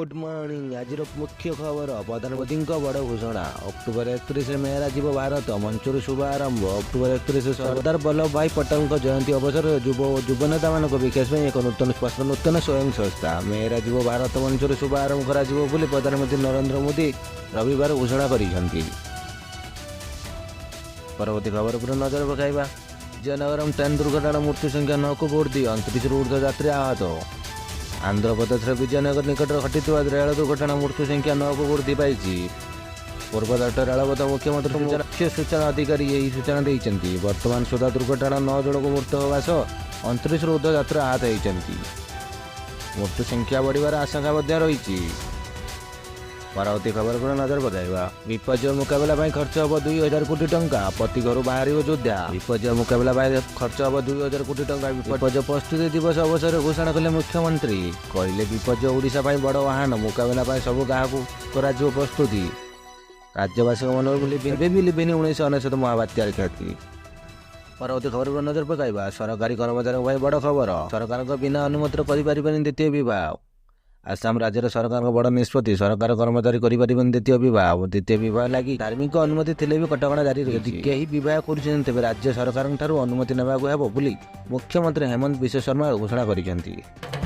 Good morning. आज मुख्य खबर प्रधानमंत्री बड़ घोषणा। अक्टोबर 31 मेरा जीव भारत मंचर शुभारंभ। अक्टोबर 31 सरदार वल्लभ भाई पटेल जयंती अवसर युव नेता मान विकास में एक नूतन स्वयं संस्था मेरा जीव भारत मंचर शुभारंभ करा प्रधानमंत्री नरेंद्र मोदी रविवार घोषणा करिसेंती। परवर्ती खबर पर नजर पकाइबा। विजयनगरम ट्रेन दुर्घटना मृत्यु संख्या 9 को वृद्धि, 29 ऊर्ध्व यात्री आहत। आंध्र प्रदेश विजयनगर निकट घटी रेल दुर्घटना मृत्यु संख्या 9 को वृद्धि पाई। पूर्वतट रेलपथ मुख्यमंत्री मुख्य सूचना अधिकारी यही सूचना देते। वर्तमान सुधा दुर्घटना 9 जन को मृत्यु होगा सह 29 ऊर्ध्व यात्री आहत होती। मृत्यु संख्या बढ़िवार आशंका रही। परवर्ती खबर पर नजर पकाइबा। विपर्य मुकाबला खर्च हम 2000 कोटी टंका, प्रति घर बाहर योद्धा। विपर्य मुकाबला खर्च हम 2000 कोटी टंका विपर्य प्रस्तुति दिवस अवसर घोषणा कले मुख्यमंत्री। कहले विपर्य ओडिशा बड़ आह्वान, मुकाबला सब गाँव को प्रस्तुति। राज्यवासी मन लिबेनि 1999 महाबात्यार क्षति। परवर्ती खबर पर नजर पकाइबा। सरकारी कर्मचारी बड़ खबर। सरकार बिना अनुमति कर द्वितीय विवाह। आसाम राज्य सरकार बड़ निष्पत्ति। सरकार कर्मचारी करें द्वितीय विवाह। द्वितीय विवाह लगी धार्मिक अनुमति थे भी कटकणा जारी रही। कहीं बह कर राज्य सरकार अनुमति नेबाक मुख्यमंत्री हेमंत विश्व शर्मा घोषणा कर।